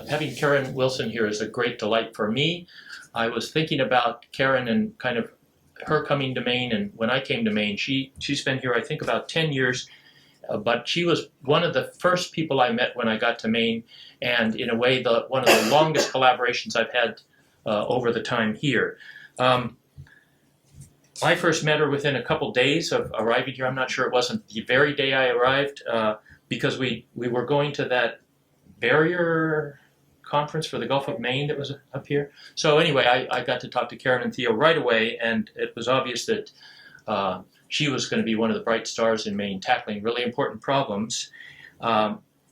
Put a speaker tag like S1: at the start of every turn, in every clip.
S1: Having Karen Wilson here is a great delight for me. I was thinking about Karen and kind of her coming to Maine, and when I came to Maine, she's been here I think about 10 years, but she was one of the first people I met when I got to Maine, and in a way one of the longest collaborations I've had over the time here. I first met her within a couple days of arriving here. I'm not sure it wasn't the very day I arrived, because we were going to that barrier conference for the Gulf of Maine that was up here. So anyway, I got to talk to Karen and Theo right away, and it was obvious that she was going to be one of the bright stars in Maine tackling really important problems.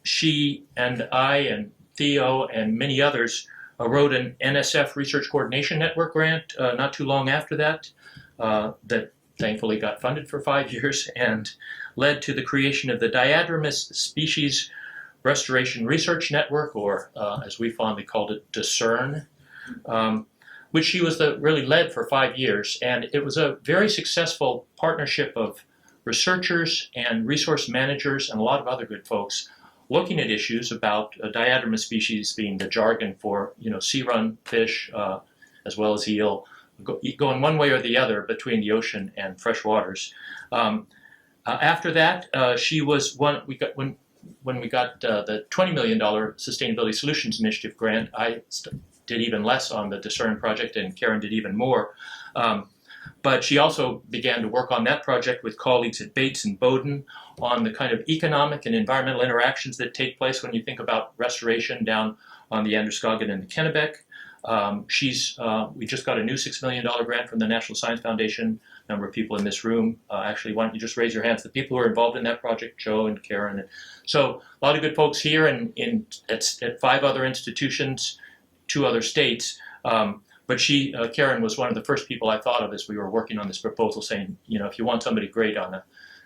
S1: She and I and Theo and many others wrote an NSF Research Coordination Network grant not too long after that, that thankfully got funded for 5 years and led to the creation of the Diadromous Species Restoration Research Network, or as we fondly called it, DISCERN, which she was really led for 5 years. And it was a very successful partnership of researchers and resource managers and a lot of other good folks looking at issues about diadromous species being the jargon for sea-run fish as well as eel, going one way or the other between the ocean and fresh waters. After that, she was when we got the $20 million Sustainability Solutions Initiative grant, I did even less on the Discern project, and Karen did even more. But she also began to work on that project with colleagues at Bates and Bowdoin on the kind of economic and environmental interactions that take place when you think about restoration down on the Androscoggin and the Kennebec. We just got a new $6 million grant from the National Science Foundation. A number of people in this room, actually, why don't you just raise your hands? The people who are involved in that project, Joe and Karen. So a lot of good folks here and at 5 other institutions, 2 other states. But Karen was one of the first people I thought of as we were working on this proposal, saying, if you want somebody great on a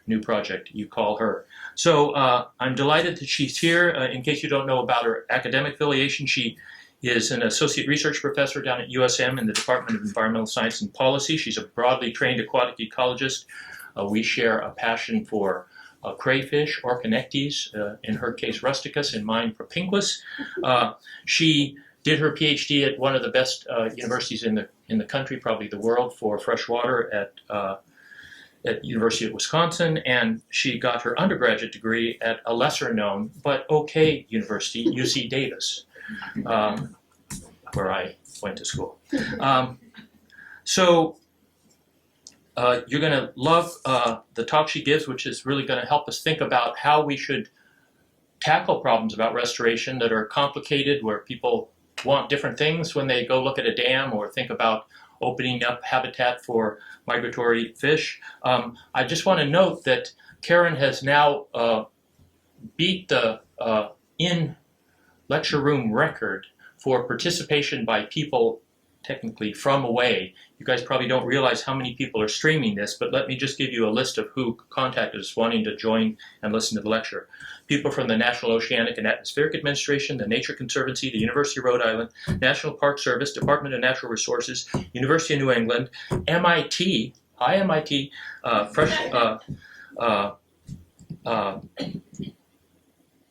S1: new project, you call her. So I'm delighted that she's here. In case you don't know about her academic affiliation, she is an associate research professor down at USM in the Department of Environmental Science and Policy. She's a broadly trained aquatic ecologist. We share a passion for crayfish, Orconectes, in her case rusticus, in mine Propinquus. She did her PhD at one of the best universities in the country, probably the world, for freshwater at University of Wisconsin, and she got her undergraduate degree at a lesser known but okay university, UC Davis, where I went to school. So you're going to love the talk she gives, which is really going to help us think about how we should tackle problems about restoration that are complicated, where people want different things when they go look at a dam or think about opening up habitat for migratory fish. I just want to note that Karen has now beat the in-lecture room record for participation by people technically from away. You guys probably don't realize how many people are streaming this, but let me just give you a list of who contacted us wanting to join and listen to the lecture. People from the National Oceanic and Atmospheric Administration, the Nature Conservancy, the University of Rhode Island, National Park Service, Department of Natural Resources, University of New England, MIT, hi MIT,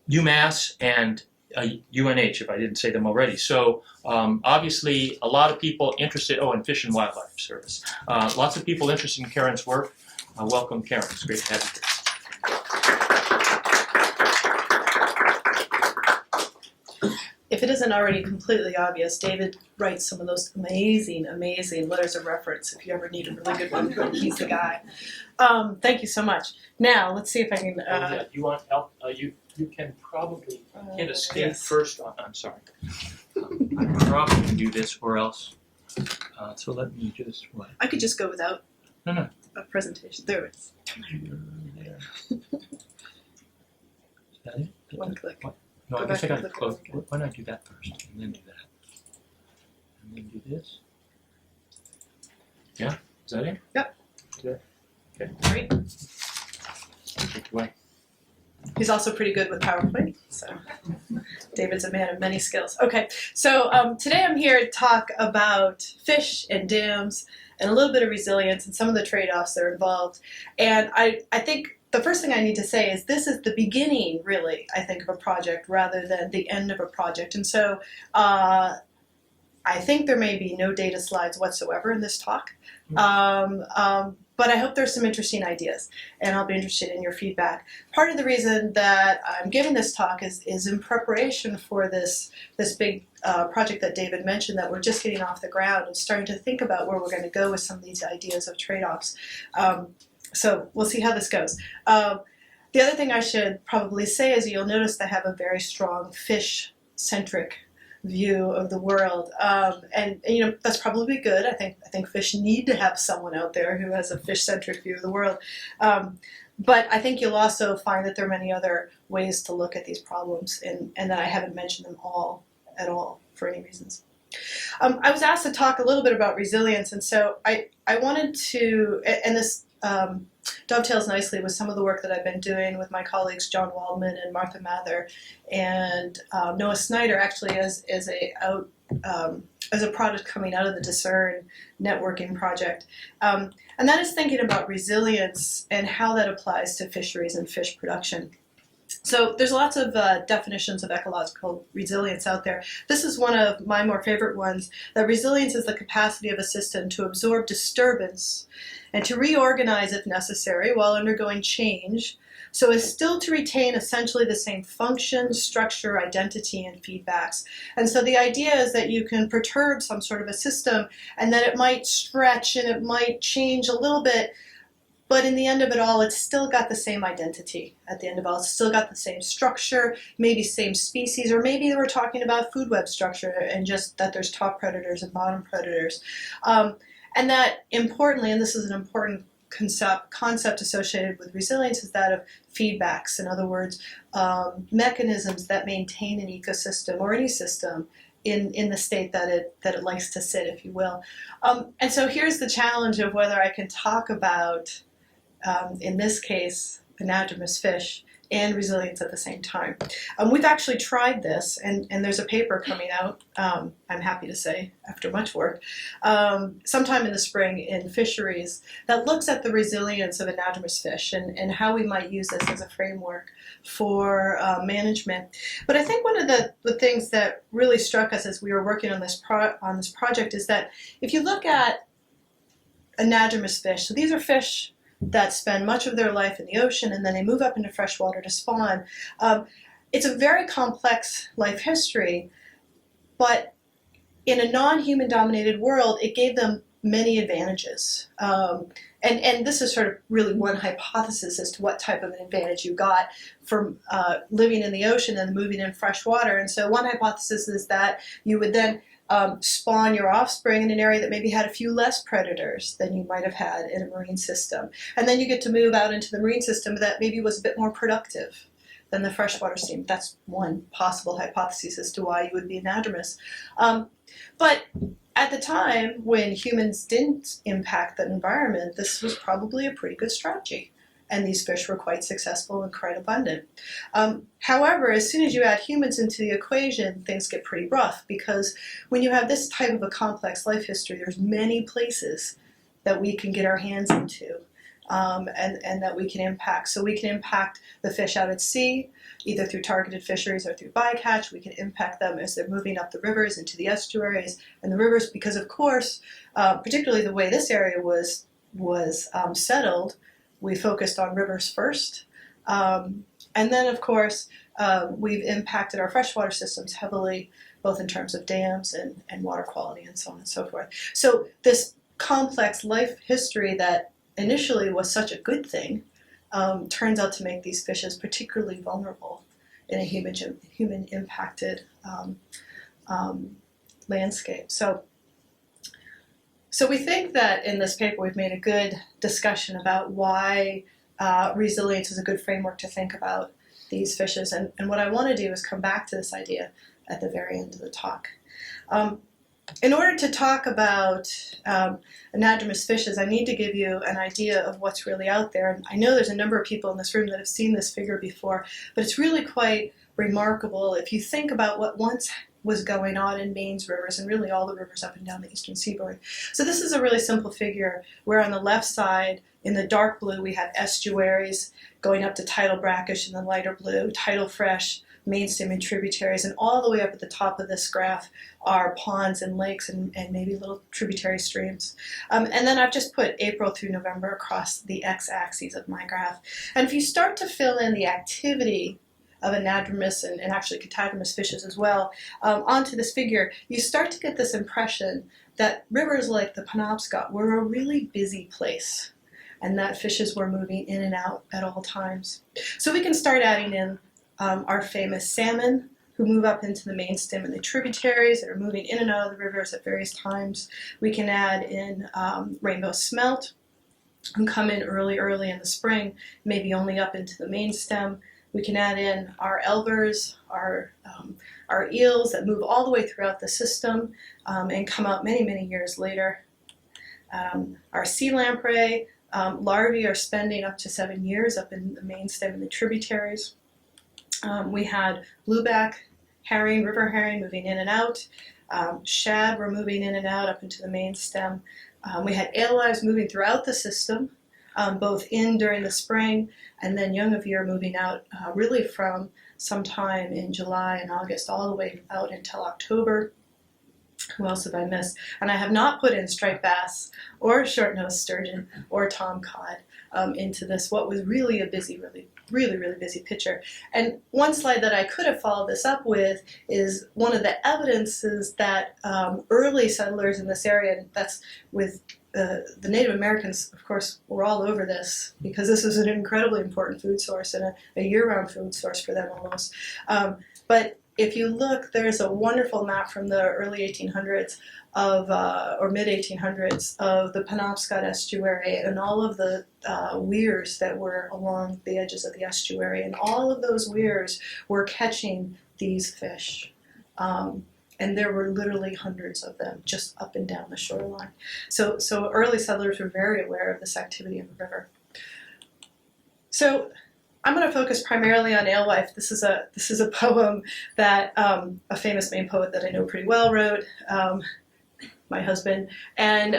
S1: UMass, and UNH, if I didn't say them already. So obviously a lot of people interested, and Fish and Wildlife Service. Lots of people interested in Karen's work. Welcome, Karen. It's great to have you here.
S2: If it isn't already completely obvious, David writes some of those amazing, amazing letters of reference. If you ever need a really good one, he's the guy. Thank you so much. Now, let's see if I can...
S1: You want help? You can probably hit escape
S2: yes.
S1: first. I'm sorry. I probably can do this or else. So let me just... What?
S2: I could just go without
S1: No.
S2: a presentation. There it is.
S1: There. Is that it?
S2: One click.
S1: What? No, I guess I got to close. Why don't I do that first, and then do that, and then do this? Yeah, is that it?
S2: Yep.
S1: Good. Okay.
S2: Great.
S1: Take it away.
S2: He's also pretty good with PowerPoint, so David's a man of many skills. Okay, so today I'm here to talk about fish and dams and a little bit of resilience and some of the trade-offs that are involved. And I think the first thing I need to say is this is the beginning, really, I think, of a project rather than the end of a project. And so I think there may be no data slides whatsoever in this talk. But I hope there's some interesting ideas, and I'll be interested in your feedback. Part of the reason that I'm giving this talk is in preparation for this big project that David mentioned that we're just getting off the ground and starting to think about where we're going to go with some of these ideas of trade-offs. So we'll see how this goes. The other thing I should probably say is you'll notice I have a very strong fish-centric view of the world, and you know that's probably good. I think fish need to have someone out there who has a fish-centric view of the world. But I think you'll also find that there are many other ways to look at these problems, and that I haven't mentioned them all at all for any reasons. I was asked to talk a little bit about resilience, and so I wanted to, and this dovetails nicely with some of the work that I've been doing with my colleagues John Waldman and Martha Mather and Noah Snyder, actually as a product coming out of the Discern networking project. And that is thinking about resilience and how that applies to fisheries and fish production. So there's lots of definitions of ecological resilience out there. This is one of my more favorite ones, that resilience is the capacity of a system to absorb disturbance and to reorganize if necessary while undergoing change, so as still to retain essentially the same function, structure, identity, and feedbacks. And so the idea is that you can perturb some sort of a system and that it might stretch and it might change a little bit, but in the end of it all, it's still got the same identity. At the end of it all, it's still got the same structure, maybe same species, or maybe we're talking about food web structure and just that there's top predators and bottom predators. And that importantly, and this is an important concept associated with resilience, is that of feedbacks. In other words, mechanisms that maintain an ecosystem or any system in the state that it likes to sit, if you will. And so here's the challenge of whether I can talk about, in this case, anadromous fish and resilience at the same time. We've actually tried this, and there's a paper coming out, I'm happy to say, after much work, sometime in the spring in fisheries that looks at the resilience of anadromous fish and how we might use this as a framework for management. But I think one of the things that really struck us as we were working on this project is that if you look at anadromous fish, so these are fish that spend much of their life in the ocean and then they move up into freshwater to spawn. It's a very complex life history, but in a non-human dominated world, it gave them many advantages. And this is sort of really one hypothesis as to what type of an advantage you got from living in the ocean and moving in fresh water. And so one hypothesis is that you would then spawn your offspring in an area that maybe had a few less predators than you might have had in a marine system. And then you get to move out into the marine system that maybe was a bit more productive than the freshwater system. That's one possible hypothesis as to why you would be anadromous. But at the time when humans didn't impact the environment, this was probably a pretty good strategy. And these fish were quite successful and quite abundant. However, as soon as you add humans into the equation, things get pretty rough, because when you have this type of a complex life history, there's many places that we can get our hands into and that we can impact. So we can impact the fish out at sea, either through targeted fisheries or through bycatch. We can impact them as they're moving up the rivers into the estuaries and the rivers, because of course, particularly the way this area was settled, we focused on rivers first. And then, of course, we've impacted our freshwater systems heavily, both in terms of dams and water quality and so on and so forth. So this complex life history that initially was such a good thing turns out to make these fishes particularly vulnerable in a human-impacted landscape. So we think that in this paper we've made a good discussion about why resilience is a good framework to think about these fishes. And what I want to do is come back to this idea at the very end of the talk. In order to talk about anadromous fishes, I need to give you an idea of what's really out there. And I know there's a number of people in this room that have seen this figure before, but it's really quite remarkable if you think about what once was going on in Maine's rivers and really all the rivers up and down the eastern seaboard. So this is a really simple figure where on the left side In the dark blue, we have estuaries going up to tidal brackish. In the lighter blue, tidal fresh, mainstem and tributaries, and all the way up at the top of this graph are ponds and lakes and maybe little tributary streams. And then I've just put April through November across the x-axis of my graph. And if you start to fill in the activity of anadromous and actually catadromous fishes as well onto this figure, you start to get this impression that rivers like the Penobscot were a really busy place, and that fishes were moving in and out at all times. So we can start adding in our famous salmon, who move up into the main stem and the tributaries that are moving in and out of the rivers at various times. We can add in rainbow smelt, who come in early in the spring, maybe only up into the main stem. We can add in our elvers, our eels that move all the way throughout the system and come out many years later. Our sea lamprey larvae are spending up to 7 years up in the main stem and the tributaries. We had blueback herring, river herring moving in and out. Shad were moving in and out up into the main stem. We had alewives moving throughout the system, both in during the spring and then young of year moving out really from sometime in July and August all the way out until October. Who else have I missed? And I have not put in striped bass or short-nosed sturgeon or tomcod into this, what was really a busy, really busy picture. And one slide that I could have followed this up with is one of the evidences that early settlers in this area, and that's with the Native Americans, of course, were all over this because this was an incredibly important food source and a year-round food source for them almost. But if you look, there's a wonderful map from the early 1800s or mid 1800s of the Penobscot estuary and all of the weirs that were along the edges of the estuary, and all of those weirs were catching these fish. And there were literally hundreds of them just up and down the shoreline. So early settlers were very aware of this activity in the river. So I'm going to focus primarily on Alewife. This is a poem that a famous Maine poet that I know pretty well wrote, my husband. And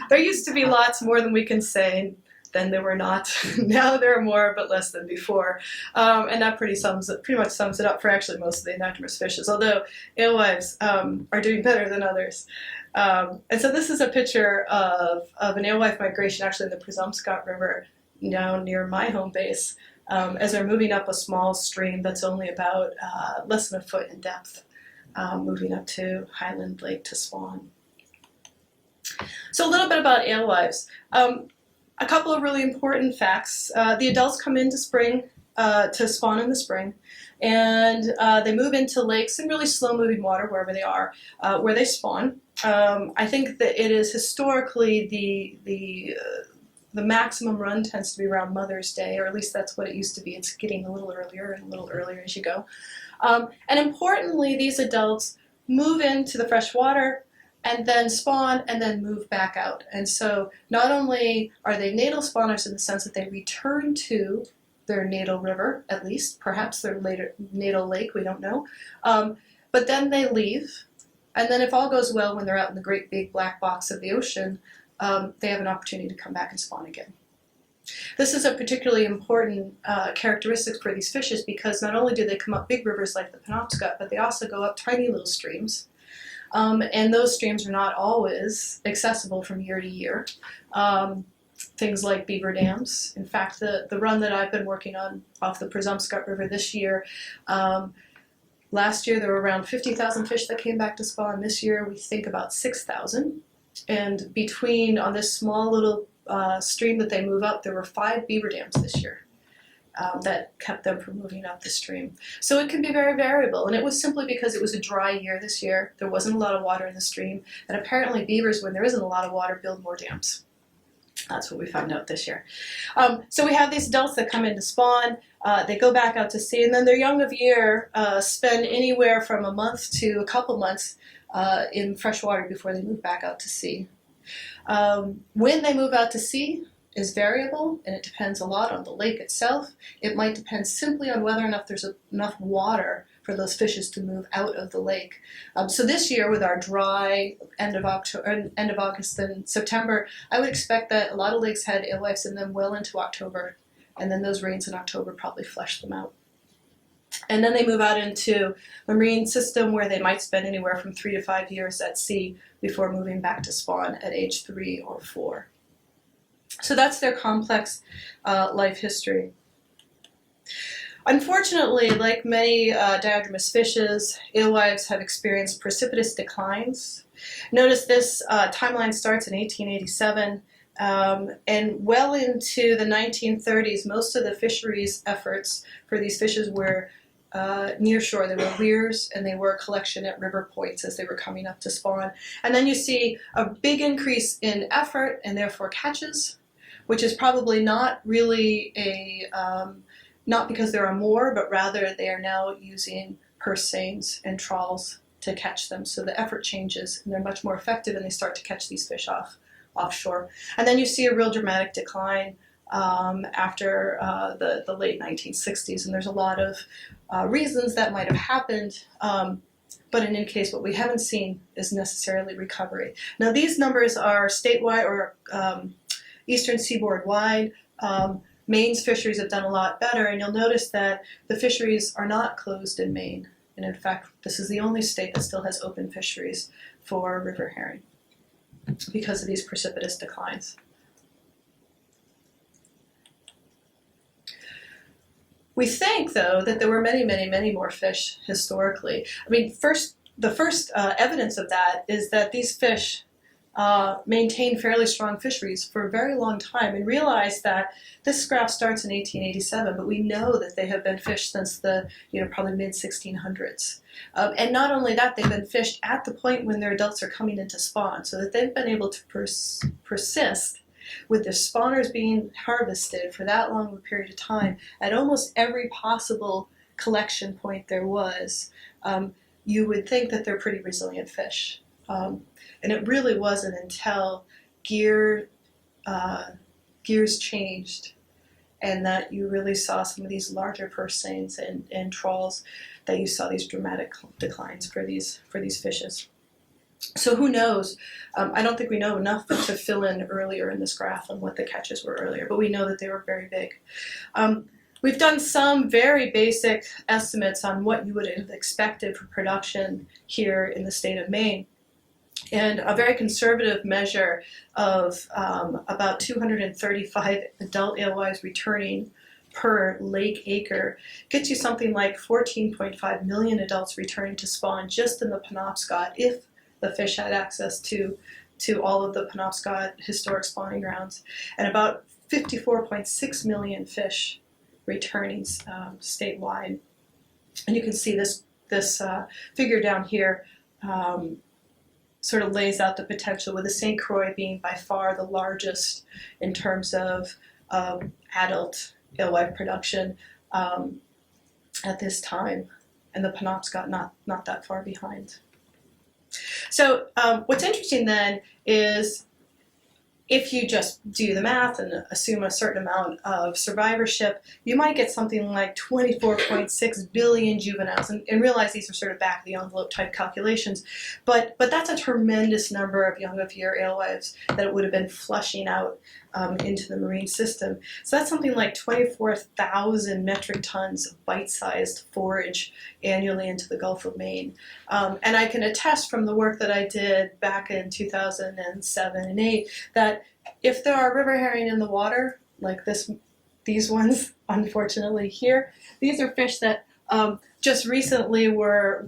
S2: there used to be lots more than we can say. Then there were not. Now there are more, but less than before. And that pretty much sums it up for actually most of the anadromous fishes, although alewives are doing better than others. And so this is a picture of an alewife migration actually in the Penobscot River down near my home base as they're moving up a small stream that's only about less than a foot in depth, moving up to Highland Lake to spawn. So a little bit about alewives. A couple of really important facts. The adults come into spring to spawn in the spring, and they move into lakes and really slow-moving water wherever they are, where they spawn. I think that it is historically the maximum run tends to be around Mother's Day, or at least that's what it used to be. It's getting a little earlier and a little earlier as you go. And importantly, these adults move into the fresh water and then spawn and then move back out. And so not only are they natal spawners in the sense that they return to their natal river, at least, perhaps their later natal lake, we don't know, but then they leave. And then if all goes well, when they're out in the great big black box of the ocean, they have an opportunity to come back and spawn again. This is a particularly important characteristic for these fishes because not only do they come up big rivers like the Penobscot, but they also go up tiny little streams. And those streams are not always accessible from year to year. Things like beaver dams. In fact, the run that I've been working on off the Penobscot River this year, last year there were around 50,000 fish that came back to spawn. This year we think about 6,000. And on this small little stream that they move up, there were 5 beaver dams this year that kept them from moving up the stream. So it can be very variable, and it was simply because it was a dry year this year. There wasn't a lot of water in the stream, and apparently beavers, when there isn't a lot of water, build more dams. That's what we found out this year. So we have these adults that come in to spawn, they go back out to sea, and then their young of year spend anywhere from a month to a couple months in fresh water before they move back out to sea. When they move out to sea, is variable, and it depends a lot on the lake itself. It might depend simply on whether or not there's enough water for those fishes to move out of the lake. So this year, with our dry end of August and September, I would expect that a lot of lakes had alewives in them well into October, and then those rains in October probably flush them out. And then they move out into a marine system where they might spend anywhere from 3 to 5 years at sea before moving back to spawn at age 3 or 4. So that's their complex life history. Unfortunately, like many diadromous fishes, alewives have experienced precipitous declines. Notice this timeline starts in 1887, and well into the 1930s, most of the fisheries efforts for these fishes were near shore. They were weirs, and they were collection at river points as they were coming up to spawn. And then you see a big increase in effort and therefore catches, which is probably not really not because there are more, but rather they are now using purse seines and trawls to catch them. So the effort changes, and they're much more effective, and they start to catch these fish offshore. And then you see a real dramatic decline after the late 1960s, and there's a lot of reasons that might have happened, but in any case, what we haven't seen is necessarily recovery. Now, these numbers are statewide or eastern seaboard wide. Maine's fisheries have done a lot better, and you'll notice that the fisheries are not closed in Maine. And in fact, this is the only state that still has open fisheries for river herring because of these precipitous declines. We think, though, that there were many, many, many more fish historically. I mean, the first evidence of that is that these fish maintained fairly strong fisheries for a very long time, and realize that this graph starts in 1887, but we know that they have been fished since the probably mid-1600s. And not only that, they've been fished at the point when their adults are coming into spawn, so that they've been able to persist with their spawners being harvested for that long of a period of time at almost every possible collection point there was. You would think that they're pretty resilient fish. And it really wasn't until gears changed and that you really saw some of these larger purse seines and trawls that you saw these dramatic declines for these fishes. So who knows? I don't think we know enough to fill in earlier in this graph on what the catches were earlier, but we know that they were very big. We've done some very basic estimates on what you would have expected for production here in the state of Maine. And a very conservative measure of about 235 adult alewives returning per lake acre gets you something like 14.5 million adults returning to spawn just in the Penobscot if the fish had access to all of the Penobscot historic spawning grounds, and about 54.6 million fish returning statewide. And you can see this figure down here sort of lays out the potential, with the St. Croix being by far the largest in terms of adult alewife production at this time, and the Penobscot not that far behind. So what's interesting then is if you just do the math and assume a certain amount of survivorship, you might get something like 24.6 billion juveniles, and realize these are sort of back of the envelope type calculations, but that's a tremendous number of young of year alewives that it would have been flushing out into the marine system. So that's something like 24,000 metric tons of bite-sized forage annually into the Gulf of Maine. And I can attest from the work that I did back in 2007 and 8 that if there are river herring in the water, like these ones, unfortunately here, these are fish that just recently were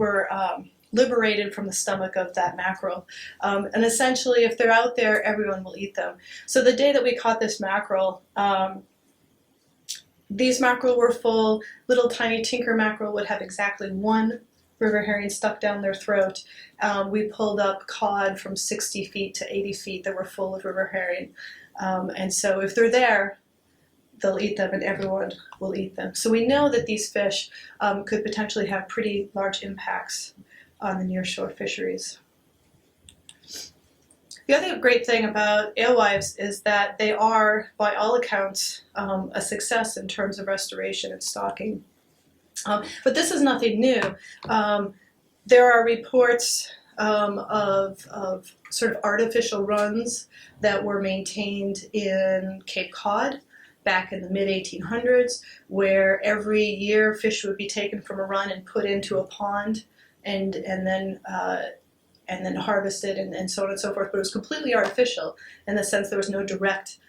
S2: liberated from the stomach of that mackerel. And essentially, if they're out there, everyone will eat them. So the day that we caught this mackerel, these mackerel were full. Little tiny tinker mackerel would have exactly one river herring stuck down their throat. We pulled up cod from 60 feet to 80 feet that were full of river herring. And so if they're there, they'll eat them and everyone will eat them. So we know that these fish could potentially have pretty large impacts on the nearshore fisheries. The other great thing about alewives is that they are, by all accounts, a success in terms of restoration and stocking. But this is nothing new. There are reports of sort of artificial runs that were maintained in Cape Cod back in the mid-1800s, where every year fish would be taken from a run and put into a pond and then harvested and so on and so forth. But it was completely artificial in the sense there was no direct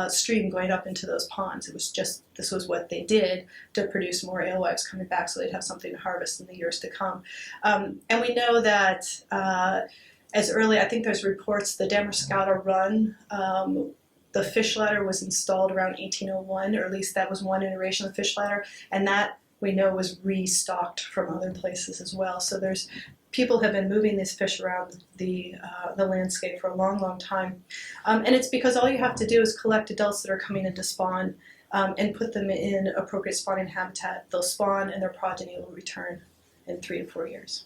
S2: stream going up into those ponds. It was just, this was what they did to produce more alewives coming back so they'd have something to harvest in the years to come. And we know that as early, I think there's reports, the Damariscotta run, the fish ladder was installed around 1801, or at least that was one iteration of the fish ladder, and that we know was restocked from other places as well. So there's people have been moving these fish around the landscape for a long, long time. And it's because all you have to do is collect adults that are coming in to spawn and put them in appropriate spawning habitat. They'll spawn and their progeny will return in 3 to 4 years.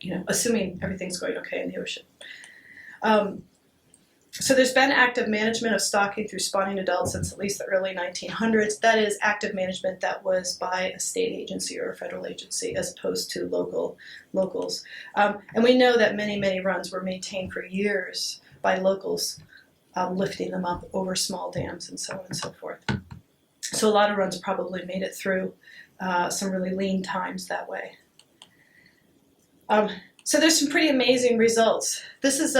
S2: You know, assuming everything's going okay in the ocean. So there's been active management of stocking through spawning adults since at least the early 1900s. That is active management that was by a state agency or a federal agency as opposed to locals. And we know that many, many runs were maintained for years by locals, lifting them up over small dams and so on and so forth. So a lot of runs probably made it through some really lean times that way. So there's some pretty amazing results. This is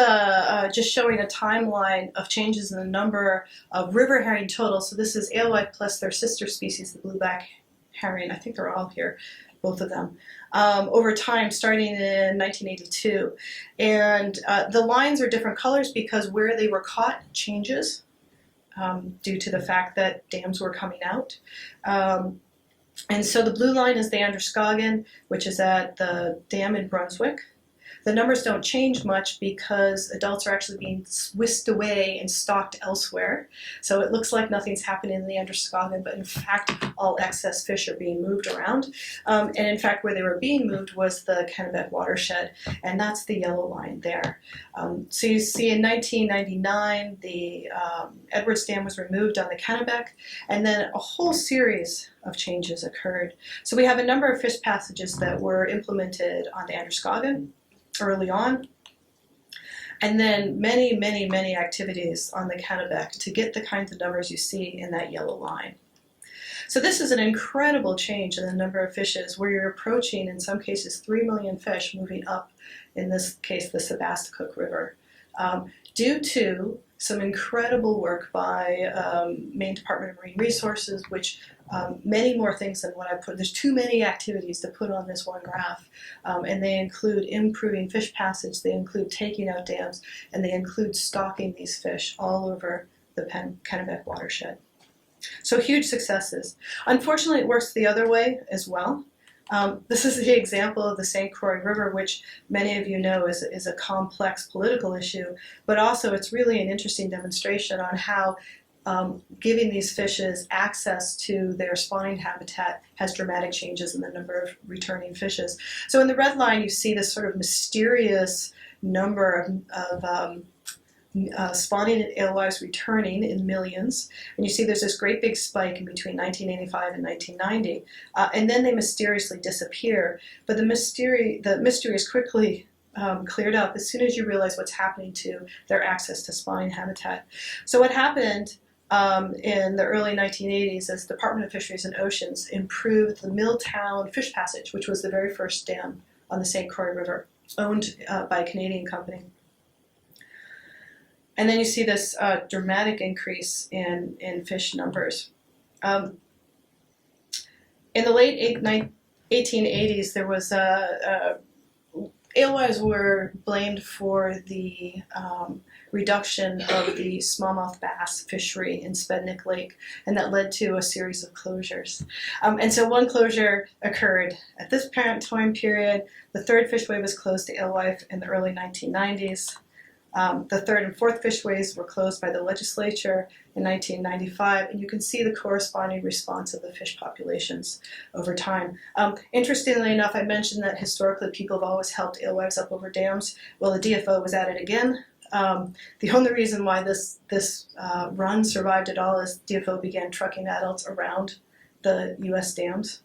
S2: just showing a timeline of changes in the number of river herring total. So this is alewife plus their sister species, the blueback herring. I think they're all here, both of them, over time starting in 1982. And the lines are different colors because where they were caught changes due to the fact that dams were coming out. And so the blue line is the Androscoggin, which is at the dam in Brunswick. The numbers don't change much because adults are actually being whisked away and stocked elsewhere. So it looks like nothing's happening in the Androscoggin, but in fact, all excess fish are being moved around. And in fact, where they were being moved was the Kennebec watershed, and that's the yellow line there. So you see in 1999, the Edwards Dam was removed on the Kennebec, and then a whole series of changes occurred. So we have a number of fish passages that were implemented on the Androscoggin early on, and then many, many, many activities on the Kennebec to get the kinds of numbers you see in that yellow line. So this is an incredible change in the number of fishes where you're approaching, in some cases, 3 million fish moving up, in this case, the Sebasticook River, due to some incredible work by Maine Department of Marine Resources, which many more things than what I put. There's too many activities to put on this one graph, and they include improving fish passage, they include taking out dams, and they include stocking these fish all over the Kennebec watershed. So huge successes. Unfortunately, it works the other way as well. This is the example of the St. Croix River, which many of you know is a complex political issue, but also it's really an interesting demonstration on how giving these fishes access to their spawning habitat has dramatic changes in the number of returning fishes. So in the red line, you see this sort of mysterious number of spawning alewives returning in millions, and you see there's this great big spike in between 1985 and 1990, and then they mysteriously disappear. But the mystery is quickly cleared up as soon as you realize what's happening to their access to spawning habitat. So what happened in the early 1980s is the Department of Fisheries and Oceans improved the Milltown Fish Passage, which was the very first dam on the St. Croix River, owned by a Canadian company. And then you see this dramatic increase in fish numbers. In the late 1880s, there was alewives were blamed for the reduction of the smallmouth bass fishery in Spednick Lake, and that led to a series of closures. And so one closure occurred at this time period. The third fishway was closed to alewife in the early 1990s. The third and fourth fishways were closed by the legislature in 1995, and you can see the corresponding response of the fish populations over time. Interestingly enough, I mentioned that historically people have always helped alewives up over dams. Well, the DFO was at it again The only reason why this run survived at all is DFO began trucking adults around the U.S. dams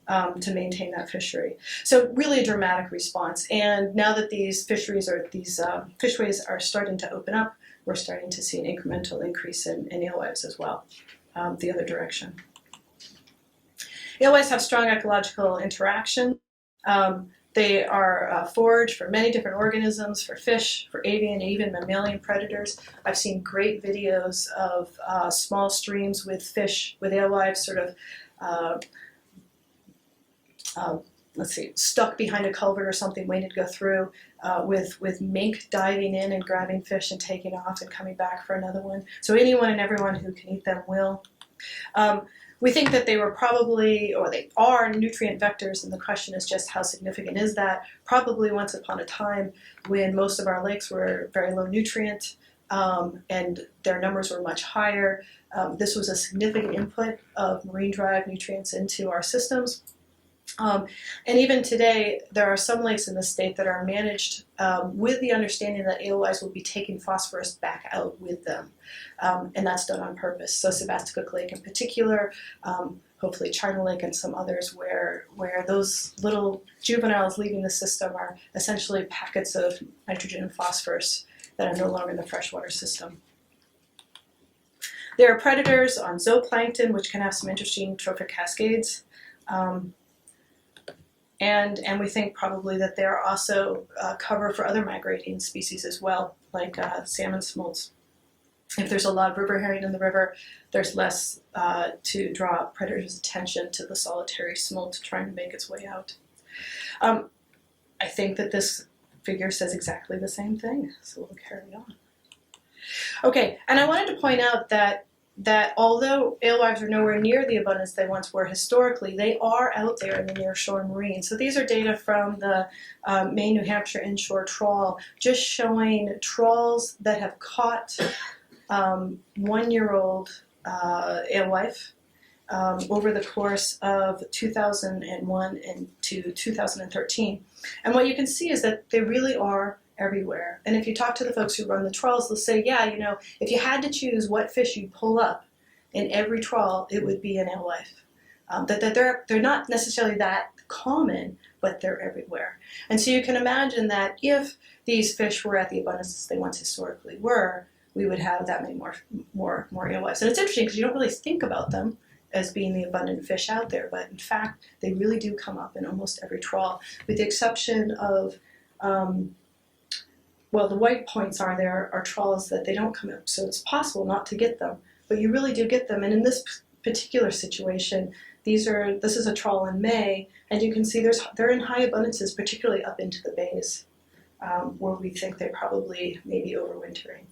S2: to maintain that fishery. So really a dramatic response. And now that these fisheries or these fishways are starting to open up, we're starting to see an incremental increase in alewives as well, the other direction. Alewives have strong ecological interaction. They are forage for many different organisms, for fish, for avian, and even mammalian predators. I've seen great videos of small streams with fish, with alewives sort of, stuck behind a culvert or something, waiting to go through, with mink diving in and grabbing fish and taking off and coming back for another one. So anyone and everyone who can eat them will. We think that they were probably, or they are, nutrient vectors, and the question is just how significant is that? Probably once upon a time when most of our lakes were very low nutrient and their numbers were much higher. This was a significant input of marine-derived nutrients into our systems. And even today, there are some lakes in the state that are managed with the understanding that alewives will be taking phosphorus back out with them. And that's done on purpose. So Sebasticook Lake in particular, hopefully China Lake and some others where those little juveniles leaving the system are essentially packets of nitrogen and phosphorus that are no longer in the freshwater system. There are predators on zooplankton, which can have some interesting trophic cascades. And we think probably that they are also cover for other migrating species as well, like salmon smolts. If there's a lot of river herring in the river, there's less to draw predators' attention to the solitary smolt trying to make its way out. I think that this figure says exactly the same thing, so we'll carry on. Okay, and I wanted to point out that although alewives are nowhere near the abundance they once were historically, they are out there in the nearshore marine. So these are data from the Maine, New Hampshire inshore trawl, just showing trawls that have caught 1-year-old alewife over the course of 2001 and to 2013. And what you can see is that they really are everywhere. And if you talk to the folks who run the trawls, they'll say, yeah, you know, if you had to choose what fish you pull up in every trawl, it would be an alewife. That they're not necessarily that common, but they're everywhere. And so you can imagine that if these fish were at the abundances they once historically were, we would have that many more alewives. And it's interesting because you don't really think about them as being the abundant fish out there, but in fact, they really do come up in almost every trawl, with the exception of well, the white points are trawls that they don't come up, so it's possible not to get them, but you really do get them. And in this particular situation, this is a trawl in May, and you can see they're in high abundances, particularly up into the bays, where we think they probably may be overwintering.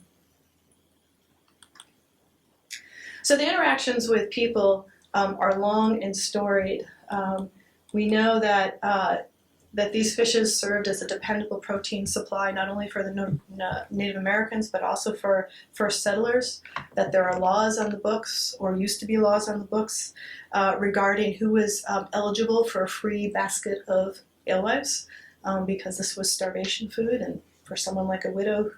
S2: So the interactions with people are long and storied. We know that these fishes served as a dependable protein supply not only for the Native Americans but also for first settlers, that there are laws on the books, or used to be laws on the books, regarding who was eligible for a free basket of alewives, because this was starvation food, and for someone like a widow,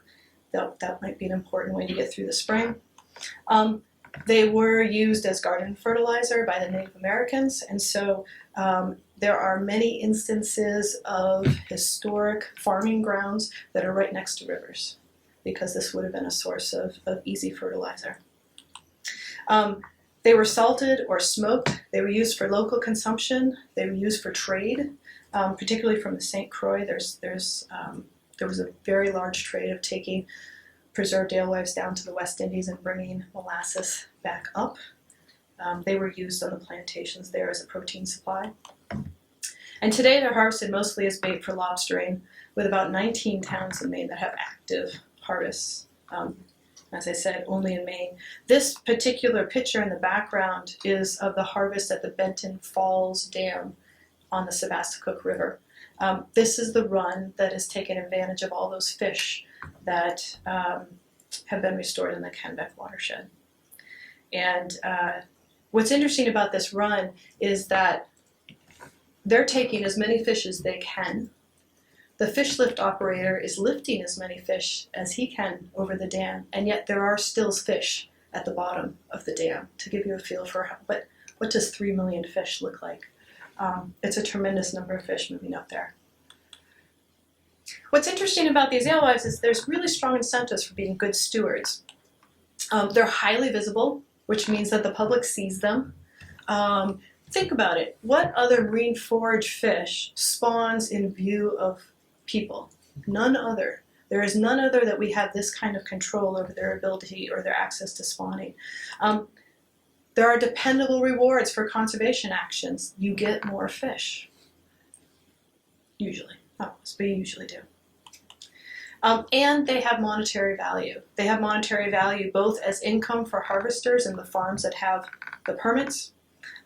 S2: that might be an important way to get through the spring. They were used as garden fertilizer by the Native Americans, and so there are many instances of historic farming grounds that are right next to rivers, because this would have been a source of easy fertilizer. They were salted or smoked. They were used for local consumption. They were used for trade, particularly from the St. Croix. There was a very large trade of taking preserved alewives down to the West Indies and bringing molasses back up. They were used on the plantations there as a protein supply. And today they're harvested mostly as bait for lobstering, with about 19 towns in Maine that have active harvests. As I said, only in Maine. This particular picture in the background is of the harvest at the Benton Falls Dam on the Sebasticook River. This is the run that has taken advantage of all those fish that have been restored in the Kennebec watershed. And what's interesting about this run is that they're taking as many fish as they can the fish lift operator is lifting as many fish as he can over the dam, and yet there are still fish at the bottom of the dam, to give you a feel for what does 3 million fish look like. It's a tremendous number of fish moving up there. What's interesting about these alewives is there's really strong incentives for being good stewards. They're highly visible, which means that the public sees them. Think about it. What other marine forage fish spawns in view of people? None other. There is none other that we have this kind of control over their ability or their access to spawning. There are dependable rewards for conservation actions. You get more fish. Usually. Not always, but you usually do. And they have monetary value. They have monetary value both as income for harvesters and the farms that have the permits.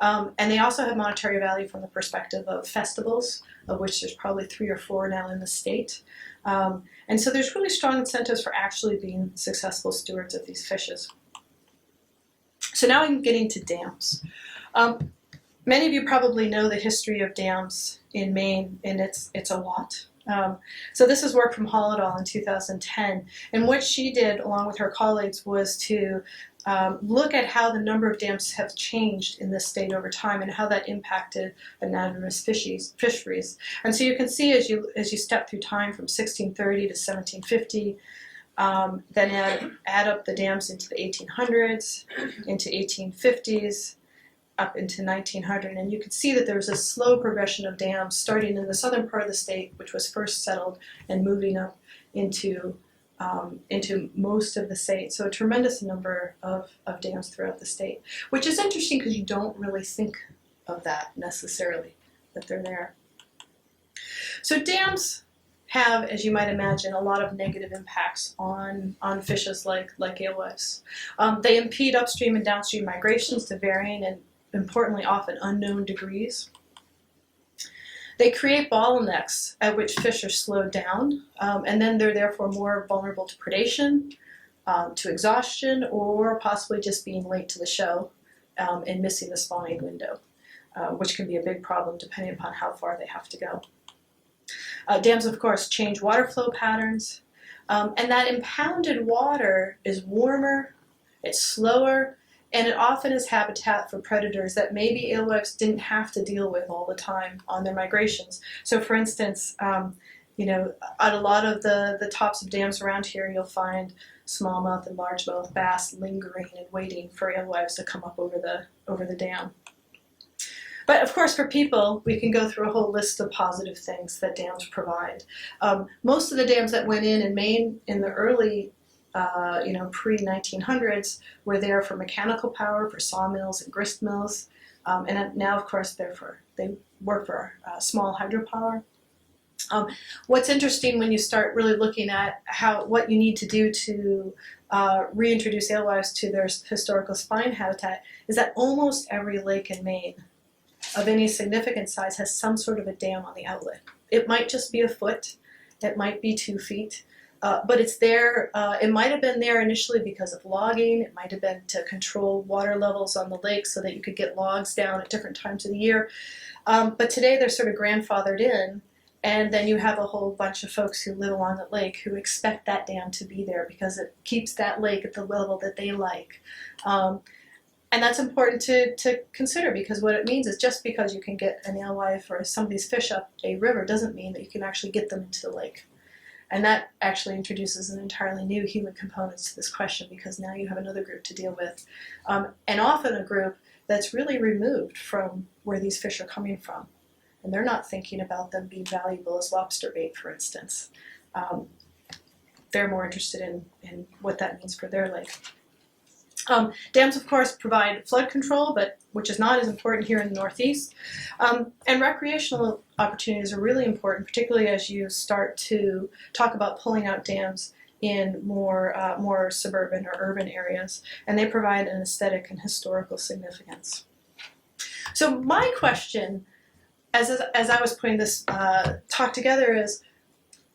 S2: And they also have monetary value from the perspective of festivals, of which there's probably 3 or 4 now in the state. And so there's really strong incentives for actually being successful stewards of these fishes. So now I'm getting to dams. Many of you probably know the history of dams in Maine, and it's a lot. So this is work from Holodahl in 2010, and what she did along with her colleagues was to look at how the number of dams have changed in this state over time and how that impacted anadromous fisheries. And so you can see as you step through time from 1630 to 1750, then add up the dams into the 1800s, into 1850s, up into 1900, and you can see that there was a slow progression of dams starting in the southern part of the state, which was first settled, and moving up into most of the state. So a tremendous number of dams throughout the state, which is interesting because you don't really think of that necessarily, that they're there. So dams have, as you might imagine, a lot of negative impacts on fishes like alewives. They impede upstream and downstream migrations to varying and, importantly, often unknown degrees. They create bottlenecks at which fish are slowed down, and then they're therefore more vulnerable to predation, to exhaustion, or possibly just being late to the show and missing the spawning window, which can be a big problem depending upon how far they have to go. Dams, of course, change water flow patterns, and that impounded water is warmer, it's slower, and it often is habitat for predators that maybe alewives didn't have to deal with all the time on their migrations. So for instance, at a lot of the tops of dams around here, you'll find smallmouth and largemouth bass lingering and waiting for alewives to come up over the dam. But of course, for people, we can go through a whole list of positive things that dams provide. Most of the dams that went in Maine in the early pre-1900s were there for mechanical power, for sawmills and grist mills, and now, of course, they work for small hydropower. What's interesting when you start really looking at what you need to do to reintroduce alewives to their historical spawning habitat is that almost every lake in Maine of any significant size has some sort of a dam on the outlet. It might just be a foot, it might be 2 feet, but it's there. It might have been there initially because of logging. It might have been to control water levels on the lake so that you could get logs down at different times of the year. But today they're sort of grandfathered in, and then you have a whole bunch of folks who live along the lake who expect that dam to be there because it keeps that lake at the level that they like. And that's important to consider, because what it means is just because you can get an alewife or some of these fish up a river doesn't mean that you can actually get them into the lake. And that actually introduces an entirely new human component to this question, because now you have another group to deal with, and often a group that's really removed from where these fish are coming from. And they're not thinking about them being valuable as lobster bait, for instance. They're more interested in what that means for their lake. Dams, of course, provide flood control, which is not as important here in the Northeast. And recreational opportunities are really important, particularly as you start to talk about pulling out dams in more suburban or urban areas. And they provide an aesthetic and historical significance. So my question, as I was putting this talk together, is,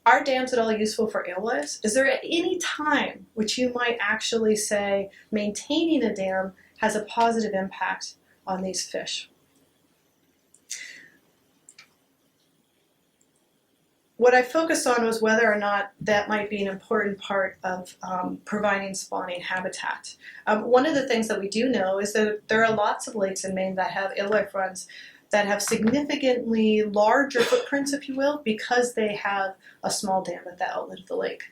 S2: are dams at all useful for alewives? Is there at any time which you might actually say maintaining a dam has a positive impact on these fish? what I focused on was whether or not that might be an important part of providing spawning habitat. One of the things that we do know is that there are lots of lakes in Maine that have alewife runs that have significantly larger footprints, if you will, because they have a small dam at the outlet of the lake.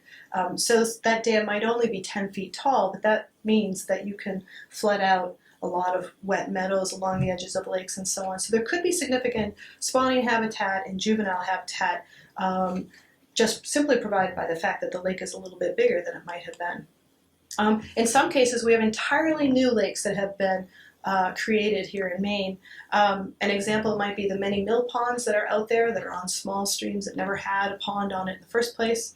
S2: So that dam might only be 10 feet tall, but that means that you can flood out a lot of wet meadows along the edges of lakes and so on. So there could be significant spawning habitat and juvenile habitat just simply provided by the fact that the lake is a little bit bigger than it might have been. In some cases, we have entirely new lakes that have been created here in Maine. An example might be the many mill ponds that are out there that are on small streams that never had a pond on it in the first place,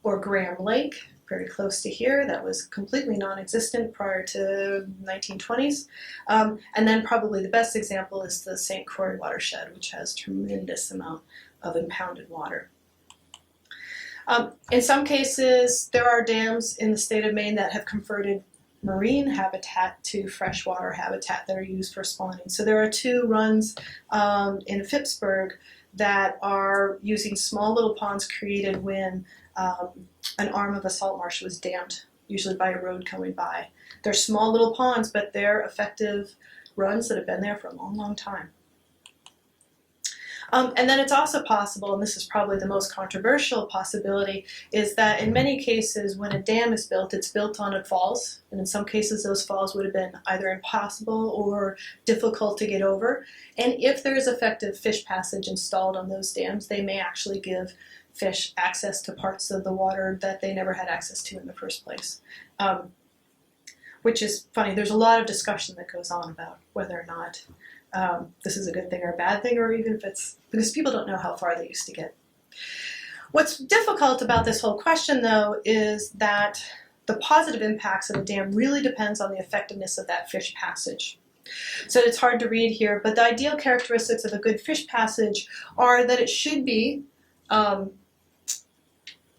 S2: or Graham Lake, very close to here, that was completely non-existent prior to 1920s. And then probably the best example is the St. Croix watershed, which has tremendous amount of impounded water. In some cases, there are dams in the state of Maine that have converted marine habitat to freshwater habitat that are used for spawning. So there are 2 runs in Phippsburg that are using small little ponds created when an arm of a salt marsh was dammed, usually by a road coming by. They're small little ponds, but they're effective runs that have been there for a long, long time. And then it's also possible, and this is probably the most controversial possibility, is that in many cases when a dam is built, it's built on falls, and in some cases those falls would have been either impossible or difficult to get over. And if there is effective fish passage installed on those dams, they may actually give fish access to parts of the water that they never had access to in the first place. Which is funny, there's a lot of discussion that goes on about whether or not this is a good thing or a bad thing, or even if it's, because people don't know how far they used to get. What's difficult about this whole question, though, is that the positive impacts of a dam really depends on the effectiveness of that fish passage. So it's hard to read here, but the ideal characteristics of a good fish passage are that it should be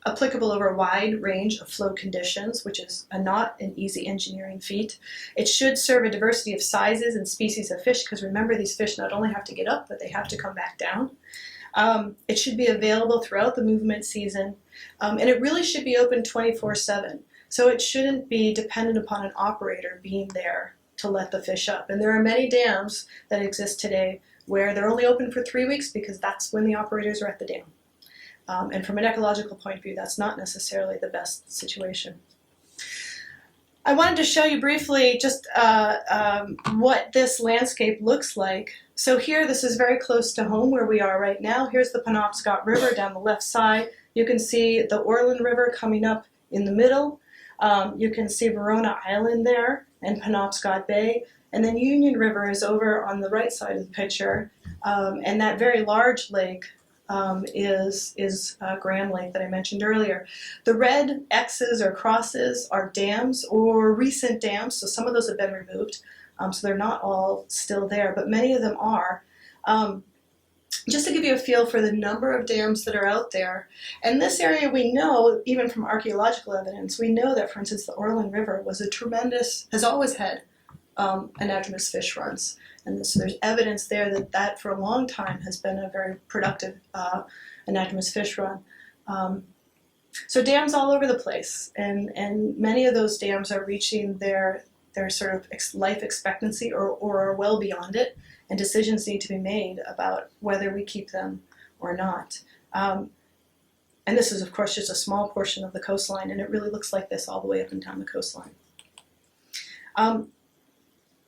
S2: applicable over a wide range of flow conditions, which is not an easy engineering feat. It should serve a diversity of sizes and species of fish, because remember, these fish not only have to get up, but they have to come back down. It should be available throughout the movement season, and it really should be open 24/7. So it shouldn't be dependent upon an operator being there to let the fish up. And there are many dams that exist today where they're only open for 3 weeks because that's when the operators are at the dam. And from an ecological point of view, that's not necessarily the best situation. I wanted to show you briefly just what this landscape looks like. So here, this is very close to home where we are right now. Here's the Penobscot River down the left side. You can see the Orland River coming up in the middle. You can see Verona Island there and Penobscot Bay. And then Union River is over on the right side of the picture. And that very large lake is Grand Lake that I mentioned earlier. The red X's or crosses are dams or recent dams, so some of those have been removed, so they're not all still there, but many of them are. Just to give you a feel for the number of dams that are out there, and this area we know, even from archaeological evidence, we know that, for instance, the Orland River was has always had anadromous fish runs. And so there's evidence there that for a long time has been a very productive anadromous fish run. So dams all over the place, and many of those dams are reaching their sort of life expectancy or are well beyond it, and decisions need to be made about whether we keep them or not. And this is, of course, just a small portion of the coastline, and it really looks like this all the way up and down the coastline.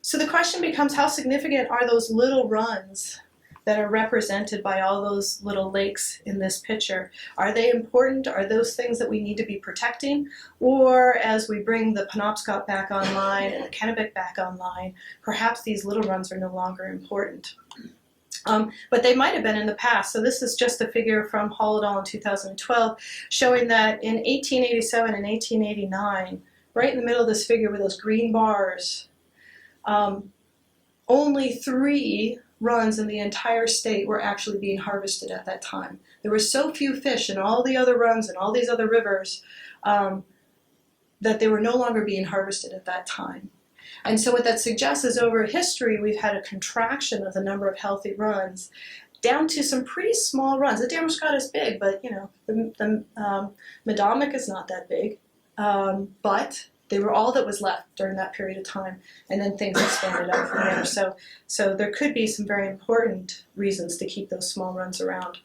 S2: So the question becomes, how significant are those little runs that are represented by all those little lakes in this picture? Are they important? Are those things that we need to be protecting? Or as we bring the Penobscot back online and the Kennebec back online, perhaps these little runs are no longer important. But they might have been in the past. So this is just a figure from Holodahl in 2012 showing that in 1887 and 1889, right in the middle of this figure with those green bars, only 3 runs in the entire state were actually being harvested at that time. There were so few fish in all the other runs and all these other rivers that they were no longer being harvested at that time. And so what that suggests is over history we've had a contraction of the number of healthy runs, down to some pretty small runs. The Damerschott is big, but the Medomic is not that big. But they were all that was left during that period of time, and then things expanded out from there. So there could be some very important reasons to keep those small runs around.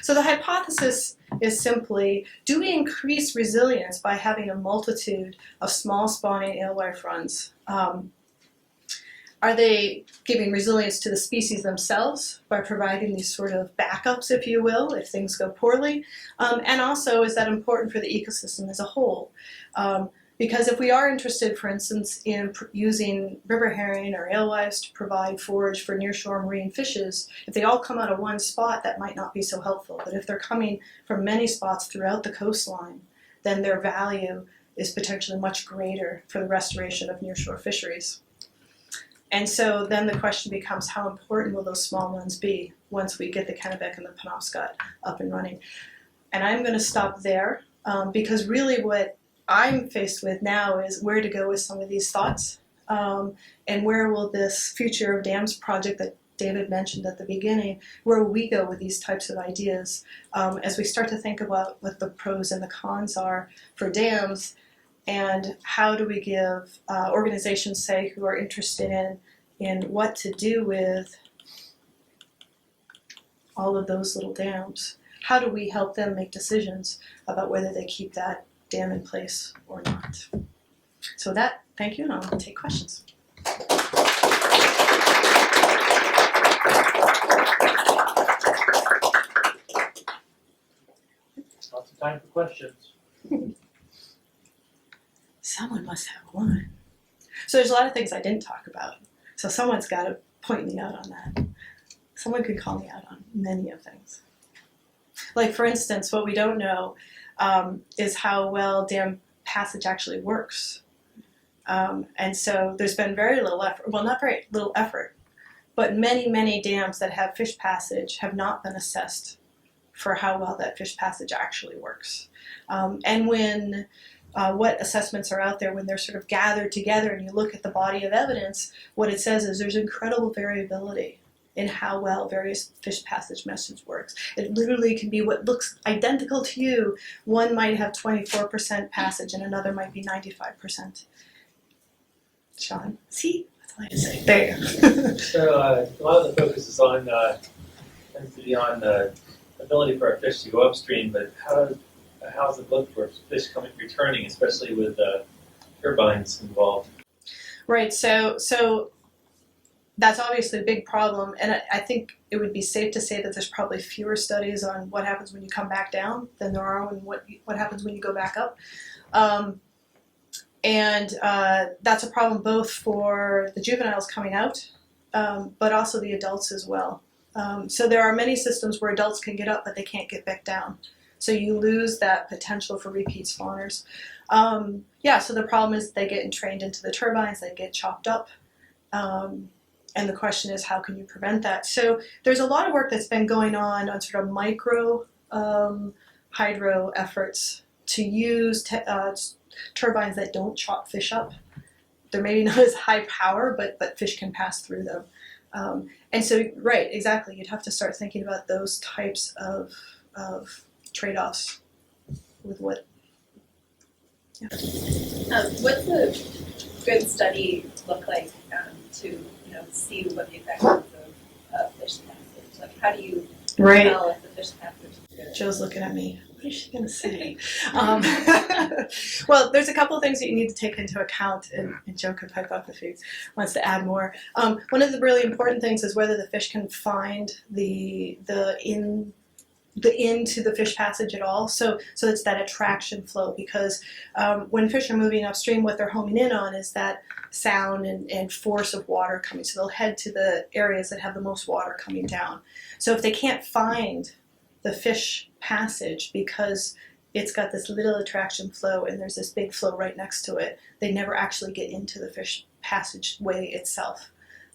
S2: So the hypothesis is simply, do we increase resilience by having a multitude of small spawning alewife runs? Are they giving resilience to the species themselves by providing these sort of backups, if you will, if things go poorly? And also, is that important for the ecosystem as a whole? Because if we are interested, for instance, in using river herring or alewives to provide forage for nearshore marine fishes, if they all come out of one spot, that might not be so helpful. But if they're coming from many spots throughout the coastline, then their value is potentially much greater for the restoration of nearshore fisheries. And so then the question becomes, how important will those small runs be once we get the Kennebec and the Penobscot up and running? And I'm going to stop there because really what I'm faced with now is where to go with some of these thoughts, and where will this Future of Dams project that David mentioned at the beginning, where will we go with these types of ideas as we start to think about what the pros and the cons are for dams, and how do we give organizations, say, who are interested in what to do with all of those little dams, how do we help them make decisions about whether they keep that dam in place or not? So that, thank you, and I'll take questions.
S1: Lots of time for questions.
S2: Someone must have one. So there's a lot of things I didn't talk about. So someone's got to point me out on that. Someone could call me out on many of things. Like, for instance, what we don't know is how well dam passage actually works. And so there's been very little effort, well, not very little effort, but many, many dams that have fish passage have not been assessed for how well that fish passage actually works. And when what assessments are out there, when they're sort of gathered together and you look at the body of evidence, what it says is there's incredible variability in how well various fish passage methods works. It literally can be what looks identical to you. One might have 24% passage and another might be 95%. Sean, see? That's all I have to say. There you go.
S3: So a lot of the focus is on, tends to be on the ability for our fish to go upstream, but how's it look for fish returning, especially with turbines involved?
S2: Right, so that's obviously a big problem, and I think it would be safe to say that there's probably fewer studies on what happens when you come back down than there are on what happens when you go back up. And that's a problem both for the juveniles coming out, but also the adults as well. So there are many systems where adults can get up, but they can't get back down. So you lose that potential for repeat spawners. So the problem is they get entrained into the turbines, they get chopped up. And the question is, how can you prevent that? So there's a lot of work that's been going on sort of micro hydro efforts to use turbines that don't chop fish up. They're maybe not as high power, but fish can pass through them. And so, right, exactly, you'd have to start thinking about those types of trade-offs with what. Yeah.
S4: What's a good study look like to see what the effect is of fish passage? Like, how do you tell if the fish passage is good?
S2: Joe's looking at me. What is she going to say? Well, there's a couple of things that you need to take into account, and Joe can pipe up if he wants to add more. One of the really important things is whether the fish can find the into the fish passage at all. So it's that attraction flow, because when fish are moving upstream, what they're homing in on is that sound and force of water coming. So they'll head to the areas that have the most water coming down. So if they can't find the fish passage because it's got this little attraction flow and there's this big flow right next to it, they never actually get into the fish passageway itself.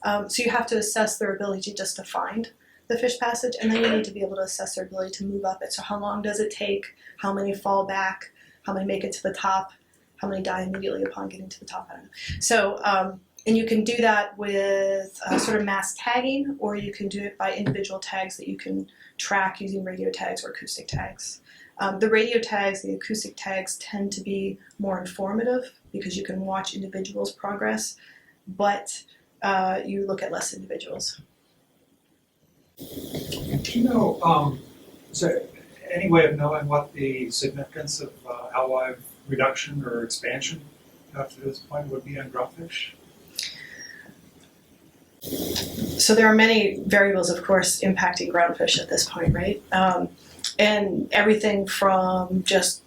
S2: So you have to assess their ability just to find the fish passage, and then you need to be able to assess their ability to move up it. So how long does it take? How many fall back? How many make it to the top? How many die immediately upon getting to the top? I don't know. So And you can do that with sort of mass tagging, or you can do it by individual tags that you can track using radio tags or acoustic tags. The radio tags, the acoustic tags tend to be more informative because you can watch individuals' progress, but you look at less individuals.
S5: Do you know, is there any way of knowing what the significance of alewife reduction or expansion up to this point would be on groundfish?
S2: So there are many variables, of course, impacting groundfish at this point, right? And everything from just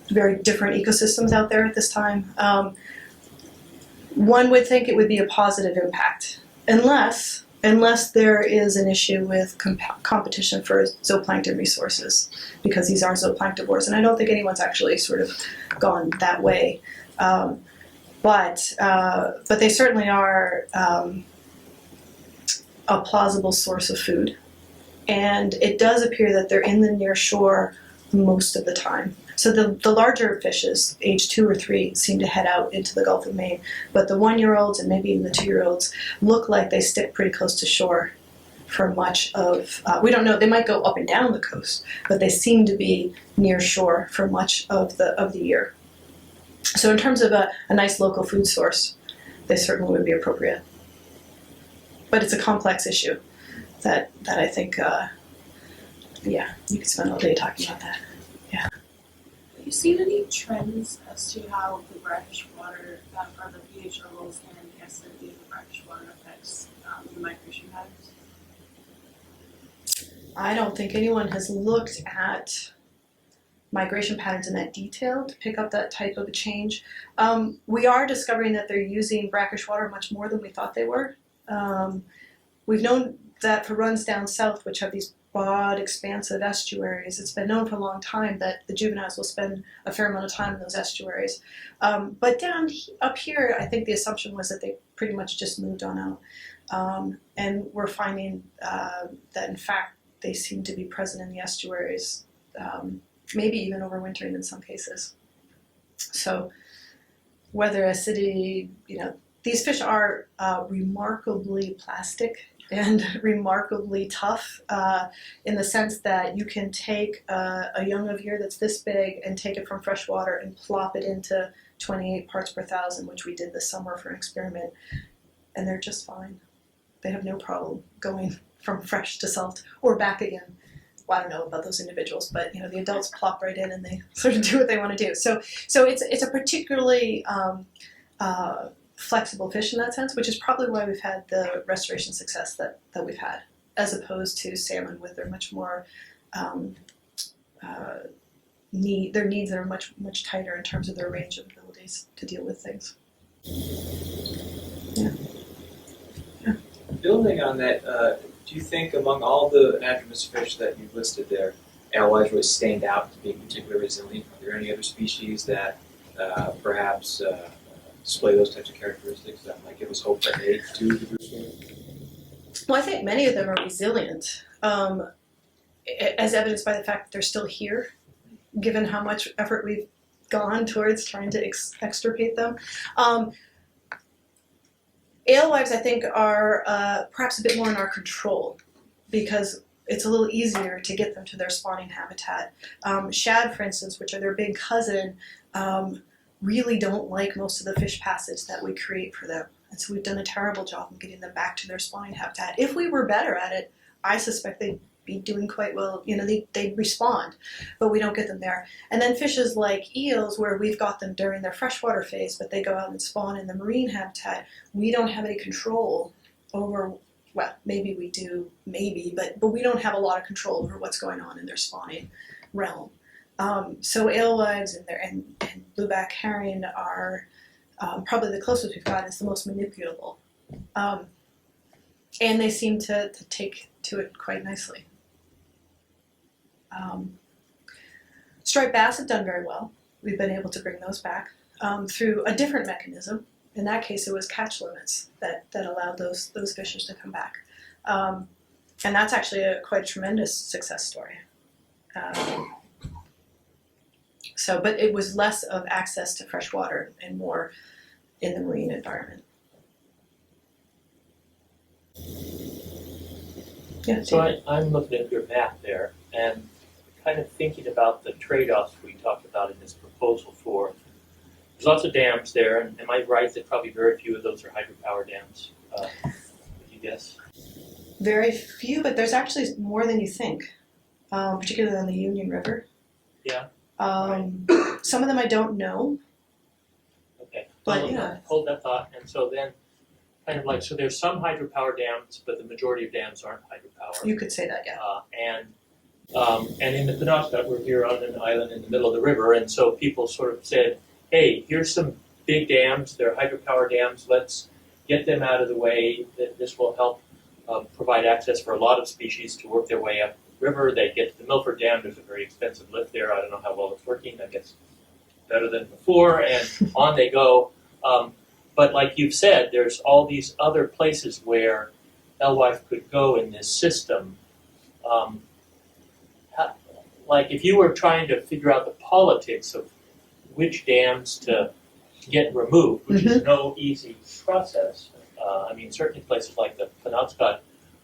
S2: very different ecosystems out there at this time. One would think it would be a positive impact, unless there is an issue with competition for zooplankton resources, because these are zooplanktivores, and I don't think anyone's actually sort of gone that way. But they certainly are a plausible source of food, and it does appear that they're in the near shore most of the time. So the larger fishes, age 2 or 3, seem to head out into the Gulf of Maine, but the 1-year-olds and maybe even the 2-year-olds look like they stick pretty close to shore for much of, we don't know, they might go up and down the coast, but they seem to be near shore for much of the year. So in terms of a nice local food source, they certainly would be appropriate. But it's a complex issue that I think, yeah, you could spend all day talking about that. Yeah.
S6: Have you seen any trends as to how the brackish water, or the pH levels and the acidity of the brackish water affects the migration patterns?
S2: I don't think anyone has looked at migration patterns in that detail to pick up that type of a change. We are discovering that they're using brackish water much more than we thought they were. We've known that for runs down south, which have these broad, expansive estuaries, it's been known for a long time that the juveniles will spend a fair amount of time in those estuaries. But up here, I think the assumption was that they pretty much just moved on out. And we're finding that, in fact, they seem to be present in the estuaries, maybe even overwintering in some cases. So whether acidity, these fish are remarkably plastic and remarkably tough in the sense that you can take a young of year that's this big and take it from fresh water and plop it into 28 parts per thousand, which we did this summer for an experiment, and they're just fine. They have no problem going from fresh to salt or back again. Well, I don't know about those individuals, but the adults plop right in and they sort of do what they want to do. So it's a particularly flexible fish in that sense, which is probably why we've had the restoration success that we've had, as opposed to salmon with their much more their needs that are much tighter in terms of their range of abilities to deal with things. Yeah.
S7: Building on that, do you think among all the anadromous fish that you've listed there, alewives really stand out as being particularly resilient? Are there any other species that perhaps display those types of characteristics that might give us hope that they too could resilient?
S2: Well, I think many of them are resilient, as evidenced by the fact that they're still here, given how much effort we've gone towards trying to extirpate them. Alewives, I think, are perhaps a bit more in our control because it's a little easier to get them to their spawning habitat. Shad, for instance, which are their big cousin, really don't like most of the fish passage that we create for them. And so we've done a terrible job of getting them back to their spawning habitat. If we were better at it, I suspect they'd be doing quite well. They'd respond, but we don't get them there. And then fishes like eels, where we've got them during their freshwater phase, but they go out and spawn in the marine habitat, we don't have any control over, well, maybe we do, but we don't have a lot of control over what's going on in their spawning realm. So alewives and blueback herring are probably the closest we've got. Is the most manipulable, and they seem to take to it quite nicely. Striped bass have done very well. We've been able to bring those back through a different mechanism. In that case, it was catch limits that allowed those fishes to come back, and that's actually quite a tremendous success story. But it was less of access to fresh water and more in the marine environment. Yeah.
S1: So I'm looking at your map there and kind of thinking about the trade-offs we talked about in this proposal for, there's lots of dams there, and am I right that probably very few of those are hydropower dams? Would you guess?
S2: Very few, but there's actually more than you think, particularly on the Union River.
S1: Yeah.
S2: Some of them I don't know.
S1: Okay.
S2: But,
S1: Well,
S2: yeah.
S1: hold that thought. And so then, kind of like, so there's some hydropower dams, but the majority of dams aren't hydropower.
S2: You could say that, yeah.
S1: And in the Penobscot, we're here on an island in the middle of the river, and so people sort of said, hey, here's some big dams, they're hydropower dams, let's get them out of the way. This will help provide access for a lot of species to work their way up the river. They get to the Milford Dam, there's a very expensive lift there, I don't know how well it's working, I guess better than before, and on they go. But like you've said, there's all these other places where Alewife could go in this system. Like if you were trying to figure out the politics of which dams to get removed, which is no easy process. I mean, certainly places like the Penobscot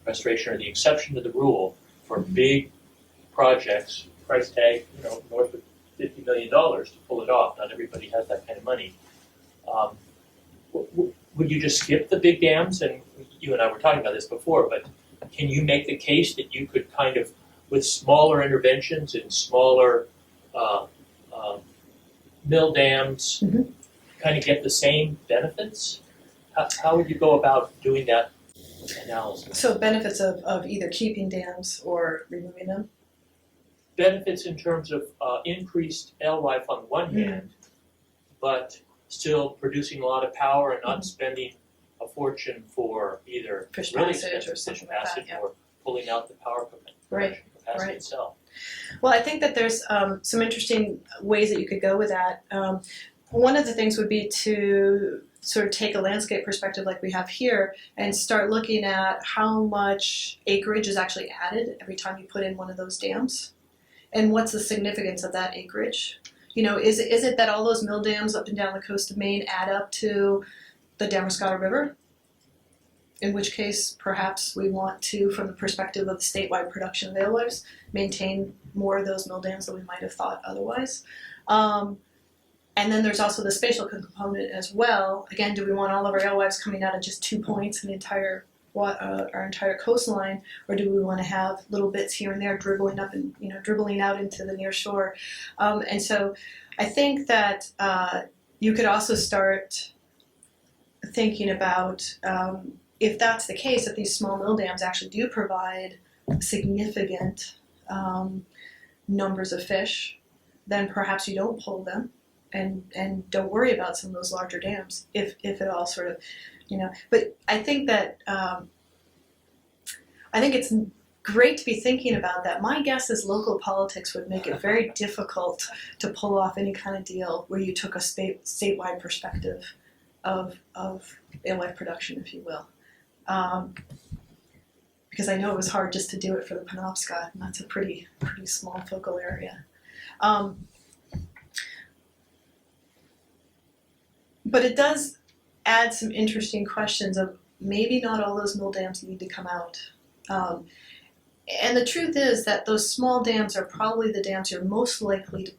S1: restoration are the exception to the rule for big projects, price tag, north of $50 million to pull it off. Not everybody has that kind of money. Would you just skip the big dams? And you and I were talking about this before, but can you make the case that you could kind of, with smaller interventions and smaller mill dams, kind of get the same benefits? How would you go about doing that analysis?
S2: So benefits of either keeping dams or removing them?
S1: Benefits in terms of increased Alewife on the one hand, but still producing a lot of power and not spending a fortune for either
S2: Fish
S1: really
S2: passage or
S1: expensive fish
S2: something like that,
S1: passage
S2: yeah.
S1: or pulling out the power production capacity
S2: right.
S1: itself.
S2: Well, I think that there's some interesting ways that you could go with that. One of the things would be to sort of take a landscape perspective like we have here and start looking at how much acreage is actually added every time you put in one of those dams. And what's the significance of that acreage? Is it that all those mill dams up and down the coast of Maine add up to the Damariscotta River? In which case, perhaps we want to, from the perspective of the statewide production of alewives, maintain more of those mill dams than we might have thought otherwise. And then there's also the spatial component as well. Again, do we want all of our alewives coming out of just 2 points in the entire our entire coastline, or do we want to have little bits here and there dribbling up and dribbling out into the near shore? And so, I think that you could also start thinking about if that's the case, if these small mill dams actually do provide significant numbers of fish, then perhaps you don't pull them and don't worry about some of those larger dams if it all sort of, But I think that I think it's great to be thinking about that. My guess is local politics would make it very difficult to pull off any kind of deal where you took a statewide perspective of alewife production, if you will. Because I know it was hard just to do it for the Penobscot, and that's a pretty small focal area. But it does add some interesting questions of maybe not all those mill dams need to come out. And the truth is that those small dams are probably the dams you're most likely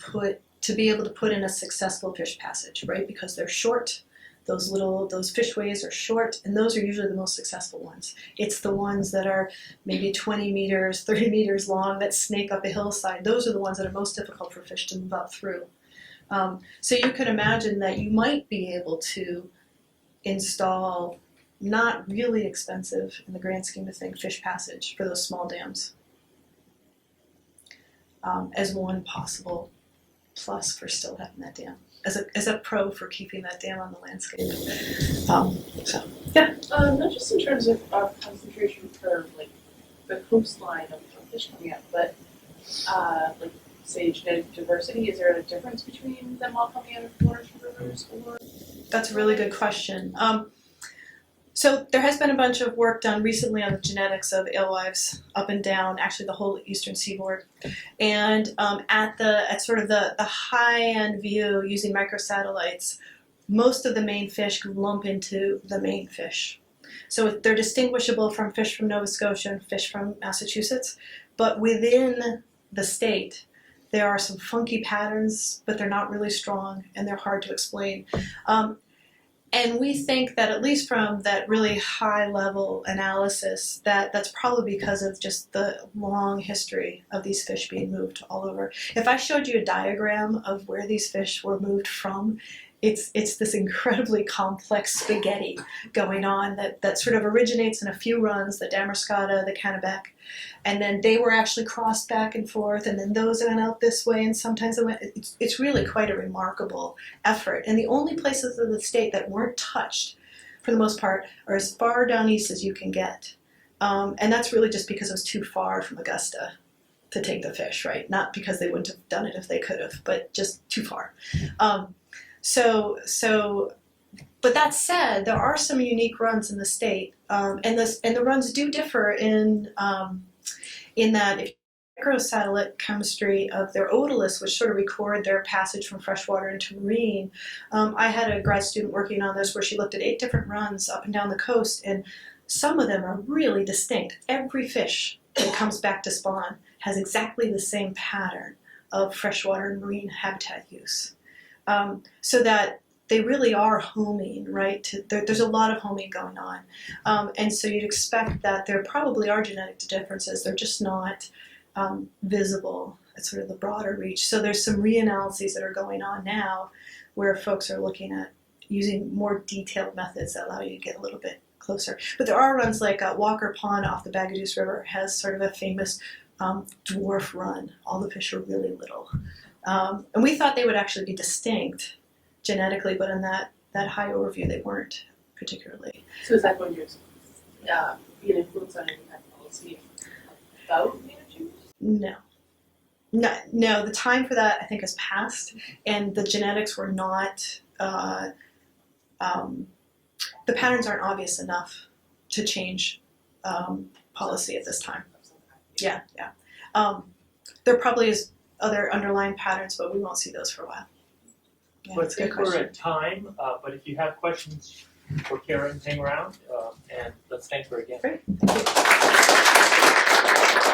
S2: to be able to put in a successful fish passage, right? Because they're short. Those fishways are short, and those are usually the most successful ones. It's the ones that are maybe 20 meters, 30 meters long that snake up a hillside. Those are the ones that are most difficult for fish to move up through. So you could imagine that you might be able to install not really expensive, in the grand scheme of things, fish passage for those small dams as one possible plus for still having that dam, as a pro for keeping that dam on the landscape.
S6: Not just in terms of concentration for like the coastline of fish coming up, but like say genetic diversity. Is there a difference between them all coming out of waters and rivers? Or
S2: that's a really good question. So there has been a bunch of work done recently on the genetics of alewives up and down, actually the whole eastern seaboard. And at sort of the high-end view using microsatellites, most of the Maine fish lump into the Maine fish. So they're distinguishable from fish from Nova Scotia and fish from Massachusetts, but within the state, there are some funky patterns, but they're not really strong and they're hard to explain. And we think that at least from that really high level analysis, that's probably because of just the long history of these fish being moved all over. If I showed you a diagram of where these fish were moved from, it's this incredibly complex spaghetti going on that sort of originates in a few runs, the Damerscata, the Kennebec, and then they were actually crossed back and forth, and then those went out this way, and sometimes it went. It's really quite a remarkable effort. And the only places of the state that weren't touched, for the most part, are as far down east as you can get, and that's really just because it was too far from Augusta to take the fish, right? Not because they wouldn't have done it if they could have, but just too far. But that said, there are some unique runs in the state, and the runs do differ in that if microsatellite chemistry of their otoliths, which sort of record their passage from freshwater into marine. I had a grad student working on this where she looked at 8 different runs up and down the coast, and some of them are really distinct. Every fish that comes back to spawn has exactly the same pattern of freshwater and marine habitat use. So that they really are homing, right? There's a lot of homing going on. And so you'd expect that there probably are genetic differences. They're just not visible at sort of the broader reach. So there's some reanalyses that are going on now where folks are looking at using more detailed methods that allow you to get a little bit closer. But there are runs like Walker Pond off the Bagaduce River has sort of a famous dwarf run. All the fish are really little. And we thought they would actually be distinct genetically, but in that high overview, they weren't particularly.
S6: So is that going to be an influence on any kind of policy about managing?
S2: No. No, the time for that I think has passed, and the genetics were not, the patterns aren't obvious enough to change policy at this time. Yeah. There probably is other underlying patterns, but we won't see those for a while. Yeah,
S1: So I
S2: that's a good
S1: think we're
S2: question.
S1: at time, but if you have questions for Karen, hang around, and let's thank her again.
S2: Great. Thank you.